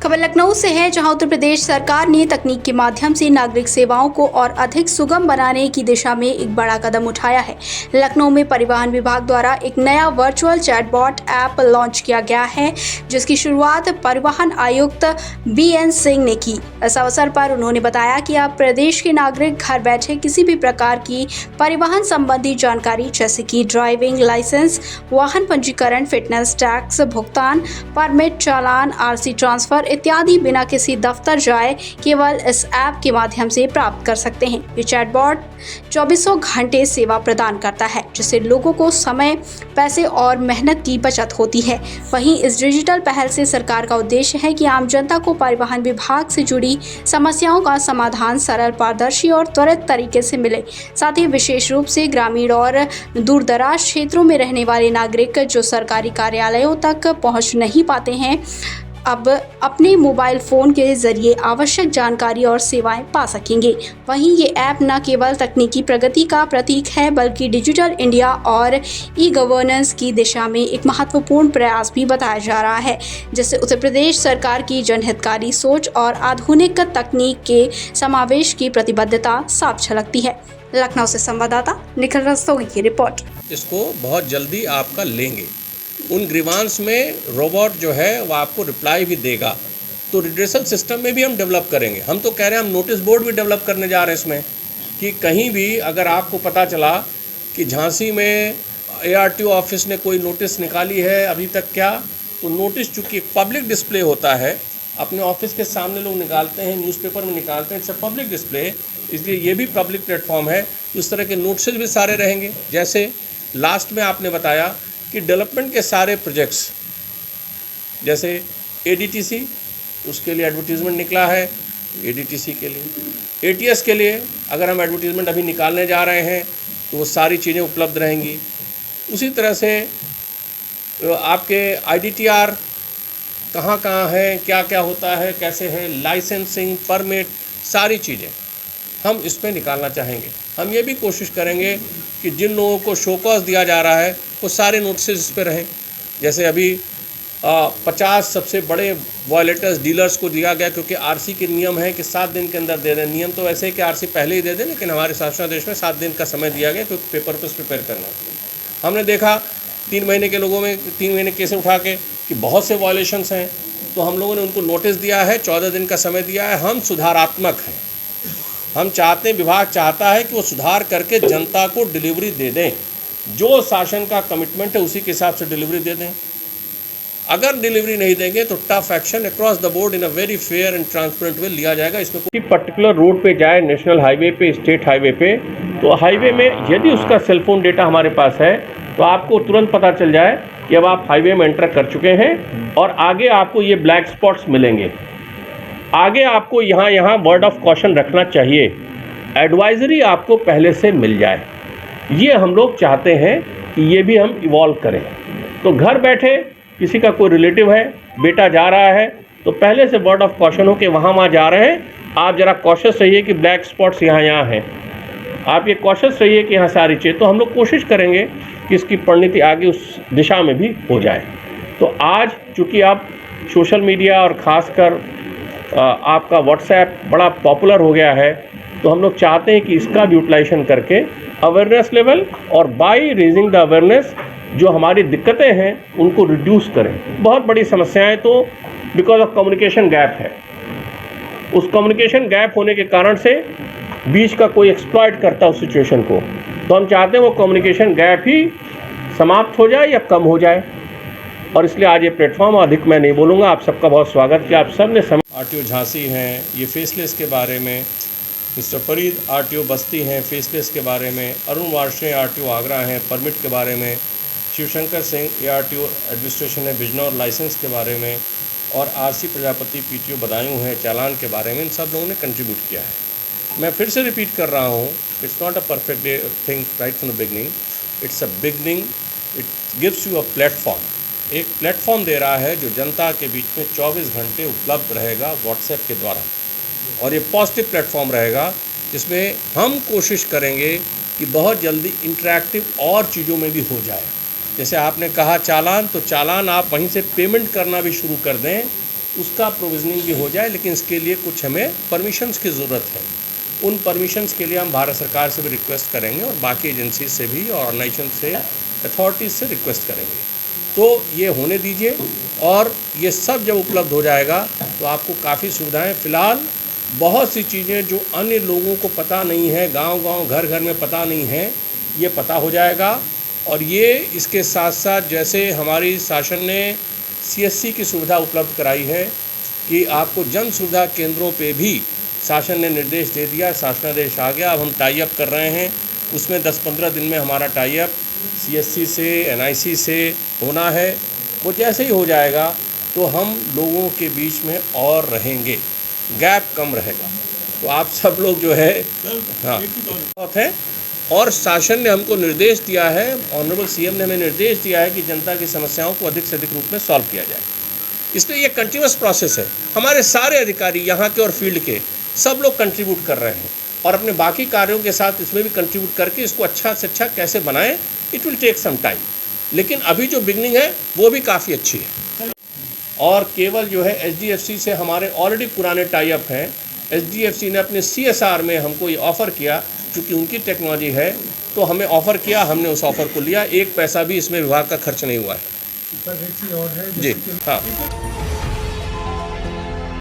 खबर लखनऊ से है, जहां उत्तर प्रदेश सरकार ने तकनीक के माध्यम से नागरिक सेवाओं को और अधिक सुगम बनाने की दिशा में एक बड़ा कदम उठाया है। लखनऊ में परिवहन विभाग द्वारा एक नया वर्चुअल चैटबॉट ऐप लॉन्च किया गया है, जिसकी शुरुआत परिवहन आयुक्त BN सिंह ने की। इस अवसर पर उन्होंने बताया कि अब प्रदेश के नागरिक घर बैठे किसी भी प्रकार की परिवहन संबंधी जानकारी जैसे कि ड्राइविंग लाइसेंस, वाहन पंजीकरण, फिटनेस, टैक्स भुगतान, परमिट, चालान, RC ट्रांसफर इत्यादि बिना किसी दफ्तर जाए केवल इस ऐप के माध्यम से प्राप्त कर सकते हैं। ये चैटबॉट 2400 घंटे सेवा प्रदान करता है, जिससे लोगों को समय, पैसे और मेहनत की बचत होती है। वहीं इस डिजिटल पहल से सरकार का उद्देश्य है कि आम जनता को परिवहन विभाग से जुड़ी समस्याओं का समाधान सरल, पारदर्शी और त्वरित तरीके से मिले। साथ ही विशेष रूप से ग्रामीण और दूरदराज क्षेत्रों में रहने वाले नागरिक जो सरकारी कार्यालयों तक पहुंच नहीं पाते हैं, अब अपने मोबाइल फ़ोन के ज़रिए आवश्यक जानकारी और सेवाएं पा सकेंगे। वहीं ये ऐप न केवल तकनीकी प्रगति का प्रतीक है, बल्कि डिजिटल इंडिया और ई-गवर्नेंस की दिशा में एक महत्वपूर्ण प्रयास भी बताया जा रहा है, जिससे उत्तर प्रदेश सरकार की जनहितकारी सोच और आधुनिक तकनीक के समावेश की प्रतिबद्धता साफ झलकती है। लखनऊ से संवाददाता निखिल रस्तोगी की रिपोर्ट। इसको बहुत जल्दी आपका लेंगे। उन ग्रीवांस में रोबोट जो है वो आपको रिप्लाई भी देगा। तो रिड्रेसल सिस्टम में भी हम डेवलप करेंगे। हम तो कह रहे हैं हम नोटिस बोर्ड भी डेवलप करने जा रहे हैं इसमें, कि कहीं भी अगर आपको पता चला कि झांसी में ARTO ऑफिस ने कोई नोटिस निकाली है अभी तक क्या, तो नोटिस चूँकि पब्लिक डिस्प्ले होता है, अपने ऑफिस के सामने लोग निकालते हैं, न्यूज़पेपर में निकालते हैं, इट्स अ पब्लिक डिस्प्ले, इसलिए ये भी पब्लिक प्लेटफॉर्म है। इस तरह के नोटिस भी सारे रहेंगे। जैसे लास्ट में आपने बताया कि डेवलपमेंट के सारे प्रोजेक्ट्स, जैसे ADTC, उसके लिए एडवर्टीज़मेंट निकला है ADTC के लिए, ATS के लिए अगर हम एडवर्टीज़मेंट अभी निकालने जा रहे हैं तो वो सारी चीज़ें उपलब्ध रहेंगी। उसी तरह से आपके IDTR कहाँ कहाँ है, क्या क्या होता है, कैसे है, लाइसेंसिंग, परमिट, सारी चीज़ें हम इसमें निकालना चाहेंगे। हम ये भी कोशिश करेंगे कि जिन लोगों को शो कॉज दिया जा रहा है वो सारे नोटिस इस पर रहें। जैसे अभी 50 सबसे बड़े वायलेटर्स डीलर्स को दिया गया, क्योंकि RC के नियम है कि 7 दिन के अंदर दे दें। नियम तो वैसे है कि RC पहले ही दे दें, लेकिन हमारे शासनादेश में 7 दिन का समय दिया गया, क्योंकि पेपर पर प्रिपेयर करना। हमने देखा 3 महीने के लोगों में 3 महीने केस उठा के कि बहुत से वायलेशंस हैं, तो हम लोगों ने उनको नोटिस दिया है, 14 दिन का समय दिया है। हम सुधारात्मक हैं। हम चाहते हैं, विभाग चाहता है कि वो सुधार करके जनता को डिलीवरी दे दें। जो शासन का कमिटमेंट है उसी के हिसाब से डिलीवरी दे दें। अगर डिलीवरी नहीं देंगे तो tough action across the board in a very fair and transparent way लिया जाएगा। इसमें कोई पर्टिकुलर रोड पे जाए, नेशनल हाईवे पे, स्टेट हाईवे पे, तो हाईवे में यदि उसका सेलफोन डेटा हमारे पास है तो आपको तुरंत पता चल जाए कि अब आप हाईवे में एंटर कर चुके हैं, और आगे आपको ये ब्लैक स्पॉट्स मिलेंगे। आगे आपको यहाँ वर्ड ऑफ कॉशन रखना चाहिए, एडवाइजरी आपको पहले से मिल जाए। ये हम लोग चाहते हैं कि ये भी हम इवॉल्व करें। तो घर बैठे किसी का कोई रिलेटिव है, बेटा जा रहा है, तो पहले से वर्ड ऑफ कॉशन हो कि वहाँ जा रहे हैं, आप ज़रा कॉशियस रहिए कि ब्लैक स्पॉट्स यहाँ हैं, आप ये कॉशियस रहिए कि यहाँ सारी चीज़। तो हम लोग कोशिश करेंगे कि इसकी परिणति आगे उस दिशा में भी हो जाए। तो आज चूँकि अब सोशल मीडिया और ख़ासकर आपका व्हाट्सएप बड़ा पॉपुलर हो गया है, तो हम लोग चाहते हैं कि इसका भी यूटिलाइजेशन करके अवेयरनेस लेवल और बाय रेजिंग द अवेयरनेस जो हमारी दिक्कतें हैं उनको रिड्यूस करें। बहुत बड़ी समस्याएं तो बिकॉज ऑफ कम्युनिकेशन गैप है। उस कम्युनिकेशन गैप होने के कारण से बीच का कोई एक्सप्लॉइट करता है उस सिचुएशन को, तो हम चाहते हैं वो कम्युनिकेशन गैप ही समाप्त हो जाए या कम हो जाए। और इसलिए आज ये प्लेटफॉर्म, अधिक मैं नहीं बोलूँगा। आप सबका बहुत स्वागत किया। आप सब ने RTO झांसी हैं, ये फेसलेस के बारे में, मिस्टर फरीद RTO बस्ती हैं फेसलेस के बारे में, अरुण वार्षे RTO आगरा हैं परमिट के बारे में, शिवशंकर सिंह ARTO एडमिनिस्ट्रेशन है बिजनौर लाइसेंस के बारे में, और RC प्रजापति PTO बदायूं हैं चालान के बारे में। इन सब लोगों ने कंट्रीब्यूट किया है। मैं फिर से रिपीट कर रहा हूँ, it's not a perfect thing right from the beginning, it's a beginning, it gives you a platform. एक प्लेटफॉर्म दे रहा है जो जनता के बीच में 24 घंटे उपलब्ध रहेगा व्हाट्सएप के द्वारा, और ये पॉजिटिव प्लेटफॉर्म रहेगा जिसमें हम कोशिश करेंगे कि बहुत जल्दी इंटरैक्टिव और चीज़ों में भी हो जाए। जैसे आपने कहा चालान, तो चालान आप वहीं से पेमेंट करना भी शुरू कर दें उसका प्रोविजनिंग भी हो जाए, लेकिन इसके लिए कुछ हमें परमिशंस की ज़रूरत है। उन परमिशंस के लिए हम भारत सरकार से भी रिक्वेस्ट करेंगे और बाकी एजेंसी से भी और ऑर्गेनाइजेशन से, अथॉरिटीज़ से रिक्वेस्ट करेंगे। तो ये होने दीजिए, और ये सब जब उपलब्ध हो जाएगा तो आपको काफ़ी सुविधाएं, फ़िलहाल बहुत सी चीज़ें जो अन्य लोगों को पता नहीं है, गांव-गांव, घर-घर में पता नहीं है, ये पता हो जाएगा। और ये इसके साथ साथ जैसे हमारी शासन ने CSC की सुविधा उपलब्ध कराई है कि आपको जन सुविधा केंद्रों पे भी शासन ने निर्देश दे दिया, शासनादेश आ गया। अब हम टाई अप कर रहे हैं, उसमें 10-15 दिन में हमारा टाई अप CSC से, NIC से होना है। वो जैसे ही हो जाएगा तो हम लोगों के बीच में और रहेंगे, गैप कम रहेगा। तो आप सब लोग जो है, हाँ, बहुत है। और शासन ने हमको निर्देश दिया है, ऑनरेबल CM ने हमें निर्देश दिया है कि जनता की समस्याओं को अधिक से अधिक रूप में सॉल्व किया जाए। इसलिए ये कंटिन्यूस प्रोसेस है। हमारे सारे अधिकारी यहाँ के और फील्ड के सब लोग कंट्रीब्यूट कर रहे हैं और अपने बाकी कार्यों के साथ इसमें भी कंट्रीब्यूट करके इसको अच्छा से अच्छा कैसे बनाएं, it will take some time. लेकिन अभी जो बिगनिंग है वो भी काफ़ी अच्छी है। और केवल जो है SDFC से हमारे ऑलरेडी पुराने टाई अप हैं। SDFC ने अपने CSR में हमको ये ऑफ़र किया, चूँकि उनकी टेक्नोलॉजी है तो हमें ऑफ़र किया, हमने उस ऑफ़र को लिया। 1 पैसा भी इसमें विभाग का खर्च नहीं हुआ है। सर एक चीज़ और है जी, हाँ।